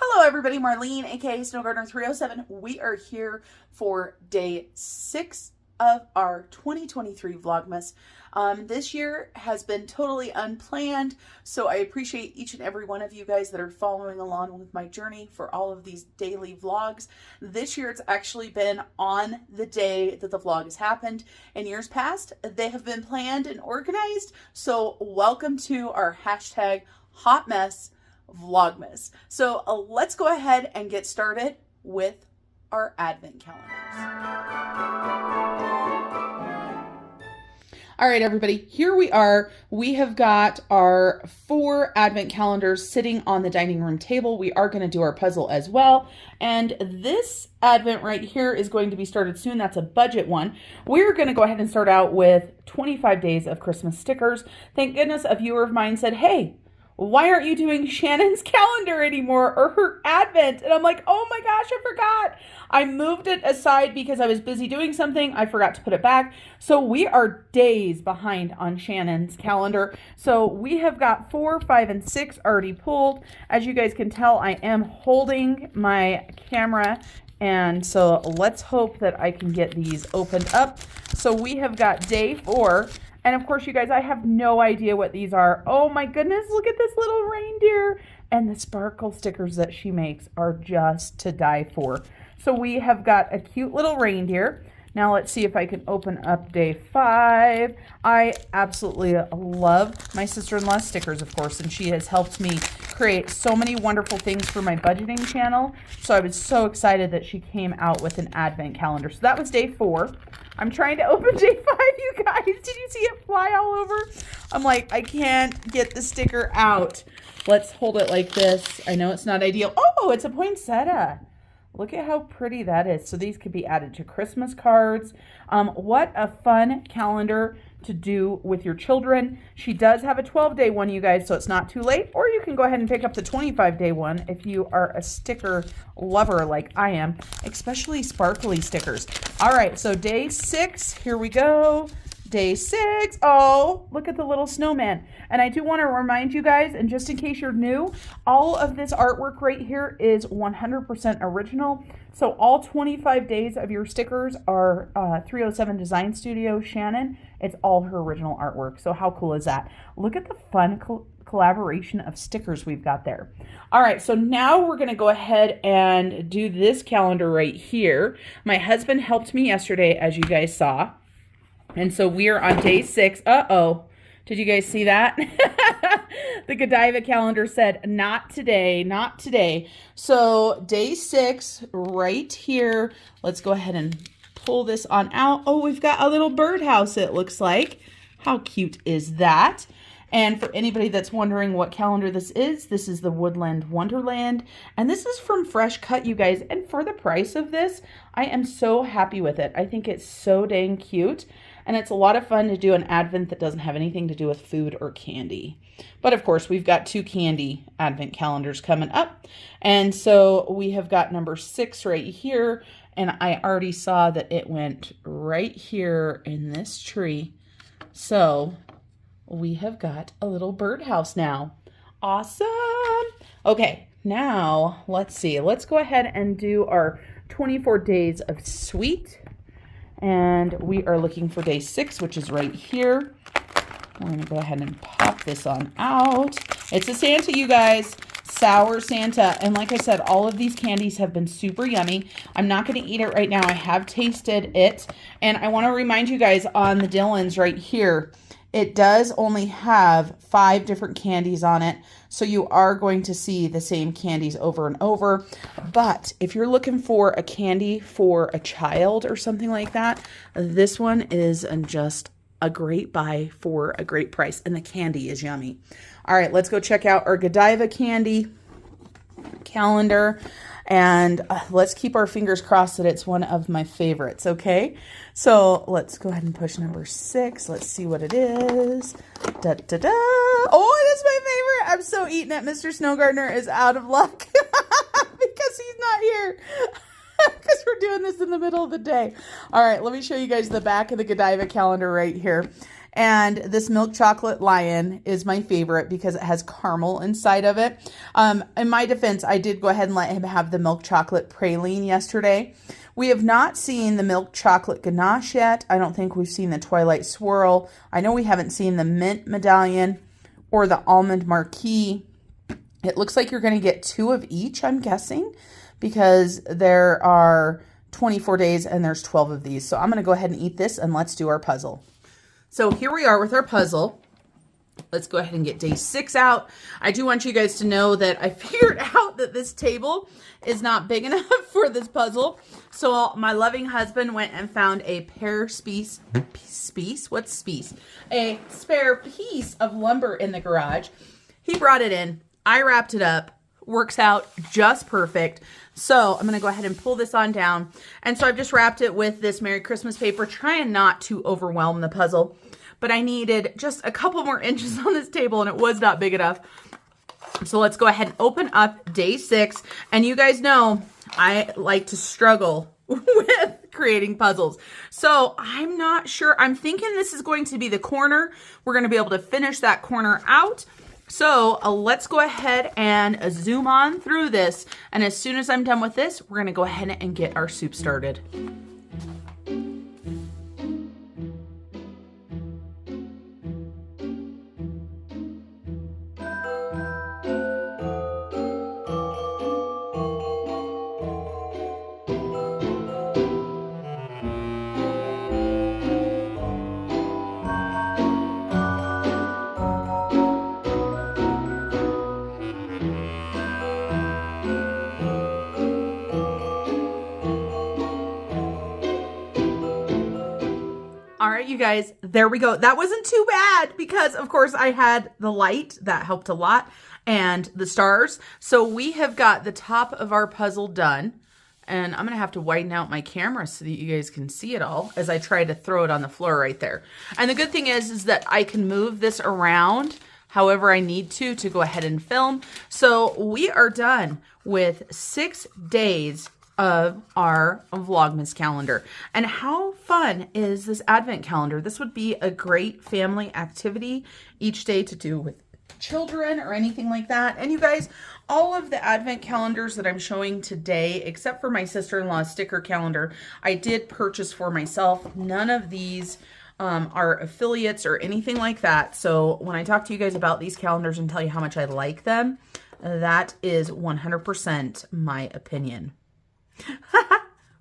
Hello everybody, Marlene, aka Snow Gardener 307. We are here for day 6 of our 2023 Vlogmas. This year has been totally unplanned, so I appreciate each and every one of you guys that are following along with my journey for all of these daily vlogs. This year it's actually been on the day that the vlog has happened. In years past, they have been planned and organized, so welcome to our hashtag hot mess Vlogmas. So let's go ahead and get started with our advent calendars. All right, everybody, here we are. We have got our 4 advent calendars sitting on the dining room table. We are going to do our puzzle as well. And this advent right here is going to be started soon. That's a budget one. We're going to go ahead and start out with 25 days of Christmas stickers. Thank goodness a viewer of mine said, hey, why aren't you doing Shannon's calendar anymore or her advent? And I'm like, oh my gosh, I forgot. I moved it aside because I was busy doing something. I forgot to put it back. So we are days behind on Shannon's calendar. So we have got 4, 5, and 6 already pulled. As you guys can tell, I am holding my camera. And so let's hope that I can get these opened up. So we have got day 4. And of course, you guys, I have no idea what these are. Oh my goodness, look at this little reindeer. And the sparkle stickers that she makes are just to die for. So we have got a cute little reindeer. Now let's see if I can open up day 5. I absolutely love my sister-in-law's stickers, of course, and she has helped me create so many wonderful things for my budgeting channel. So I was so excited that she came out with an advent calendar. So that was day 4. I'm trying to open day 5, you guys. Did you see it fly all over? I'm like, I can't get the sticker out. Let's hold it like this. I know it's not ideal. Oh, it's a poinsettia. Look at how pretty that is. So these could be added to Christmas cards. What a fun calendar to do with your children. She does have a 12-day one, you guys, so it's not too late. Or you can go ahead and pick up the 25-day one if you are a sticker lover like I am, especially sparkly stickers. All right, so day 6, here we go. Day 6. Oh, look at the little snowman. And I do want to remind you guys, and just in case you're new, all of this artwork right here is 100% original. So all 25 days of your stickers are 307 Design Studio Shannon. It's all her original artwork. So how cool is that? Look at the fun collaboration of stickers we've got there. All right, so now we're going to go ahead and do this calendar right here. My husband helped me yesterday, as you guys saw. And so we are on day 6. Uh-oh. Did you guys see that? The Godiva calendar said, not today, not today. So day 6 right here. Let's go ahead and pull this on out. Oh, we've got a little birdhouse, it looks like. How cute is that? And for anybody that's wondering what calendar this is the Woodland Wonderland. And this is from Fresh Cut, you guys. And for the price of this, I am so happy with it. I think it's so dang cute. And it's a lot of fun to do an advent that doesn't have anything to do with food or candy. But of course, we've got 2 candy advent calendars coming up. And so we have got number 6 right here. And I already saw that it went right here in this tree. So we have got a little birdhouse now. Awesome. Okay, now let's see. Let's go ahead and do our 24 days of sweet. And we are looking for day 6, which is right here. We're going to go ahead and pop this on out. It's a Santa, you guys. Sour Santa. And like I said, all of these candies have been super yummy. I'm not going to eat it right now. I have tasted it. And I want to remind you guys on the Dillons right here, it does only have 5 different candies on it. So you are going to see the same candies over and over. But if you're looking for a candy for a child or something like that, this one is just a great buy for a great price. And the candy is yummy. All right, let's go check out our Godiva candy calendar. And let's keep our fingers crossed that it's one of my favorites, okay? So let's go ahead and push number 6. Let's see what it is. Da, da, da. Oh, it is my favorite. I'm so eating it. Mr. Snow Gardener is out of luck because he's not here. Because we're doing this in the middle of the day. All right, let me show you guys the back of the Godiva calendar right here. And this milk chocolate lion is my favorite because it has caramel inside of it. In my defense, I did go ahead and let him have the milk chocolate praline yesterday. We have not seen the milk chocolate ganache yet. I don't think we've seen the Twilight Swirl. I know we haven't seen the mint medallion or the almond marquis. It looks like you're going to get 2 of each, I'm guessing, because there are 24 days and there's 12 of these. So I'm going to go ahead and eat this and let's do our puzzle. So here we are with our puzzle. Let's go ahead and get day 6 out. I do want you guys to know that I figured out that this table is not big enough for this puzzle. So my loving husband went and found a a spare piece of lumber in the garage. He brought it in. I wrapped it up. Works out just perfect. So I'm going to go ahead and pull this on down. And so I've just wrapped it with this Merry Christmas paper, trying not to overwhelm the puzzle. But I needed just a couple more inches on this table and it was not big enough. So let's go ahead and open up day 6. And you guys know I like to struggle with creating puzzles. So I'm not sure. I'm thinking this is going to be the corner. We're going to be able to finish that corner out. So let's go ahead and zoom on through this. And as soon as I'm done with this, we're going to go ahead and get our soup started. All right, you guys, there we go. That wasn't too bad because, of course, I had the light. That helped a lot, and the stars. So we have got the top of our puzzle done, and I'm going to have to widen out my camera so that you guys can see it all as I try to throw it on the floor right there. And the good thing is that I can move this around however I need to go ahead and film. So we are done with 6 days of our Vlogmas calendar. And how fun is this advent calendar? This would be a great family activity each day to do with children or anything like that. And you guys, all of the advent calendars that I'm showing today, except for my sister-in-law's sticker calendar, I did purchase for myself. None of these are affiliates or anything like that. So when I talk to you guys about these calendars and tell you how much I like them, that is 100% my opinion.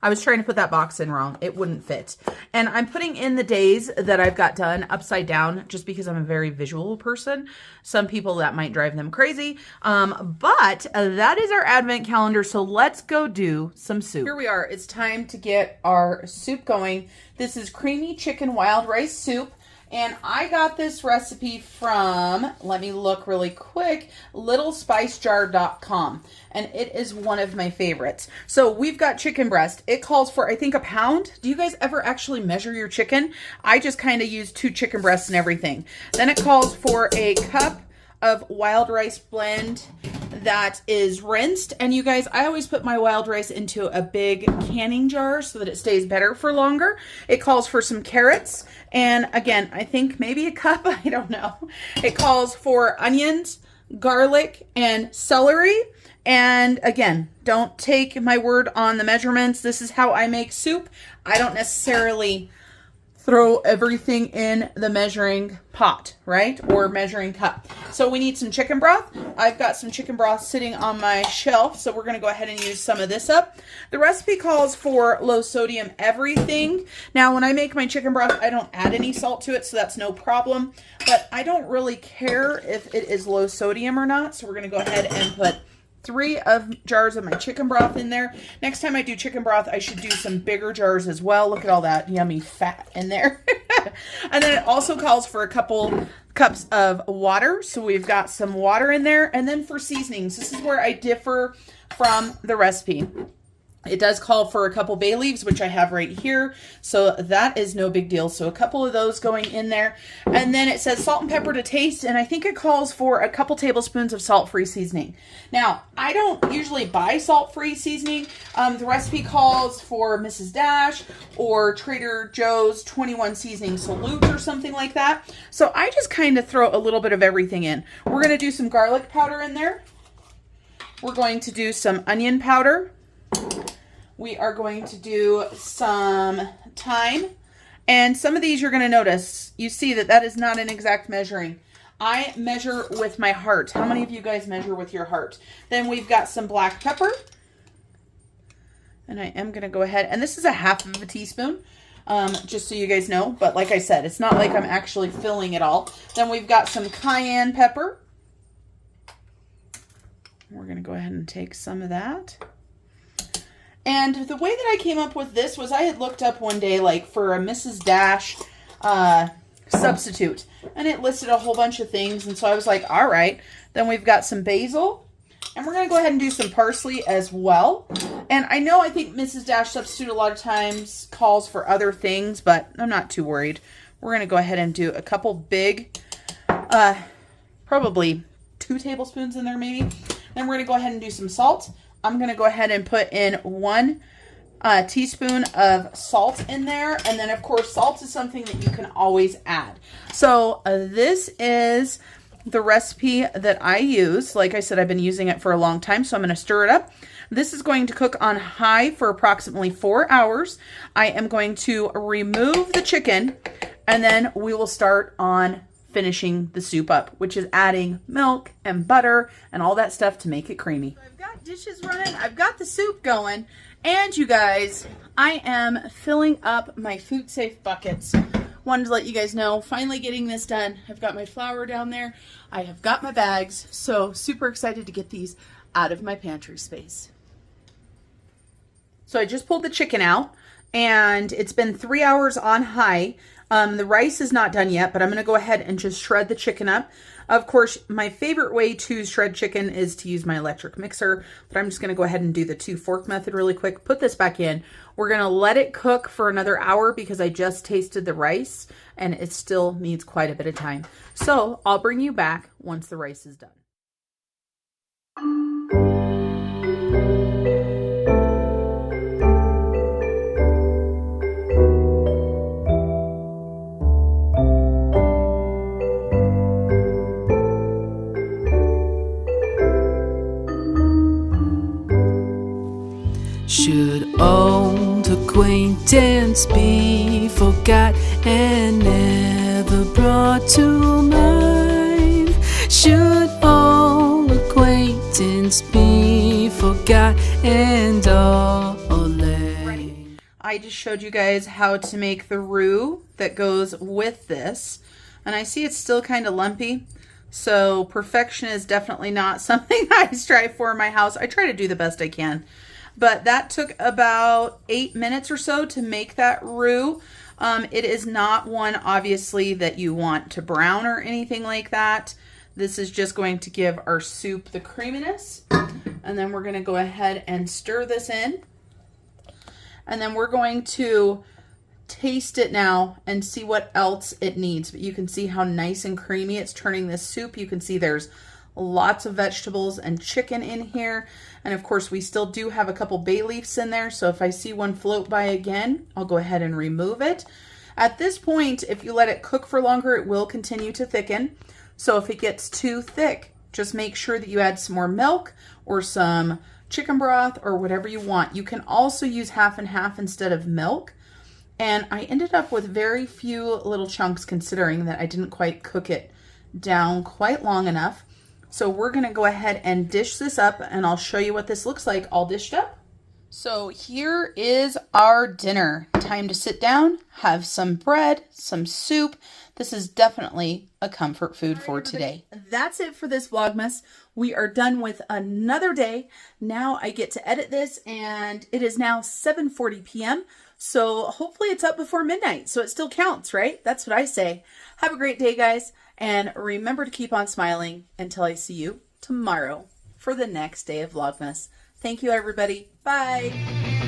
I was trying to put that box in wrong. It wouldn't fit. And I'm putting in the days that I've got done upside down just because I'm a very visual person. Some people that might drive them crazy. But that is our advent calendar. So let's go do some soup. Here we are. It's time to get our soup going. This is creamy chicken wild rice soup. And I got this recipe from, let me look really quick, littlespicejar.com. And it is one of my favorites. So we've got chicken breast. It calls for, I think, a pound. Do you guys ever actually measure your chicken? I just kind of use 2 chicken breasts and everything. Then it calls for a cup of wild rice blend that is rinsed. And you guys, I always put my wild rice into a big canning jar so that it stays better for longer. It calls for some carrots. And again, I think maybe a cup, I don't know. It calls for onions, garlic, and celery. And again, don't take my word on the measurements. This is how I make soup. I don't necessarily throw everything in the measuring pot, right? Or measuring cup. So we need some chicken broth. I've got some chicken broth sitting on my shelf, so we're going to go ahead and use some of this up. The recipe calls for low sodium everything. Now, when I make my chicken broth, I don't add any salt to it, so that's no problem. But I don't really care if it is low sodium or not, so we're going to go ahead and put 3 jars of my chicken broth in there. Next time I do chicken broth, I should do some bigger jars as well. Look at all that yummy fat in there. And then it also calls for a couple cups of water. So we've got some water in there. And then for seasonings, this is where I differ from the recipe. It does call for a couple bay leaves, which I have right here. So that is no big deal. So a couple of those going in there. And then it says salt and pepper to taste. And I think it calls for a couple tablespoons of salt-free seasoning. Now, I don't usually buy salt-free seasoning. The recipe calls for Mrs. Dash or Trader Joe's 21 seasoning salute or something like that. So I just kind of throw a little bit of everything in. We're going to do some garlic powder in there. We're going to do some onion powder. We are going to do some thyme. And some of these you're going to notice, you see that that is not an exact measuring. I measure with my heart. How many of you guys measure with your heart? Then we've got some black pepper. And I am going to go ahead, and this is a half of a teaspoon, just so you guys know. But like I said, it's not like I'm actually filling it all. Then we've got some cayenne pepper. We're going to go ahead and take some of that. And the way that I came up with this was I had looked up one day like for a Mrs. Dash substitute. And it listed a whole bunch of things. And so I was like, all right. Then we've got some basil. And we're going to go ahead and do some parsley as well. And I think Mrs. Dash substitute a lot of times calls for other things, but I'm not too worried. We're going to go ahead and do a couple big, probably 2 tablespoons in there maybe. Then we're going to go ahead and do some salt. I'm going to go ahead and put in 1 teaspoon of salt in there. And then, of course, salt is something that you can always add. So this is the recipe that I use. Like I said, I've been using it for a long time, so I'm going to stir it up. This is going to cook on high for approximately 4 hours. I am going to remove the chicken, and then we will start on finishing the soup up, which is adding milk and butter and all that stuff to make it creamy. I've got dishes running, I've got the soup going, and you guys, I am filling up my food safe buckets. Wanted to let you guys know, finally getting this done. I've got my flour down there, I have got my bags, so super excited to get these out of my pantry space. So I just pulled the chicken out, and it's been 3 hours on high. The rice is not done yet, but I'm going to go ahead and just shred the chicken up. Of course, my favorite way to shred chicken is to use my electric mixer, but I'm just going to go ahead and do the 2-fork method really quick. Put this back in. We're going to let it cook for another hour because I just tasted the rice and it still needs quite a bit of time. So I'll bring you back once the rice is done. Should old acquaintance be forgot and never brought to mind? Should old acquaintance be forgot and all lay? I just showed you guys how to make the roux that goes with this. And I see it's still kind of lumpy. So perfection is definitely not something I strive for in my house. I try to do the best I can. But that took about 8 minutes or so to make that roux. It is not one, obviously, that you want to brown or anything like that. This is just going to give our soup the creaminess. And then we're going to go ahead and stir this in. And then we're going to taste it now and see what else it needs. But you can see how nice and creamy it's turning this soup. You can see there's lots of vegetables and chicken in here. And of course, we still do have a couple bay leaves in there. So if I see one float by again, I'll go ahead and remove it. At this point, if you let it cook for longer, it will continue to thicken. So if it gets too thick, just make sure that you add some more milk or some chicken broth or whatever you want. You can also use half and half instead of milk. And I ended up with very few little chunks considering that I didn't quite cook it down quite long enough. So we're going to go ahead and dish this up, and I'll show you what this looks like all dished up. So here is our dinner. Time to sit down, have some bread, some soup. This is definitely a comfort food for today. That's it for this Vlogmas. We are done with another day. Now I get to edit this, and it is now 7:40 p.m. So hopefully it's up before midnight, so it still counts, right? That's what I say. Have a great day, guys. And remember to keep on smiling until I see you tomorrow for the next day of Vlogmas. Thank you, everybody. Bye.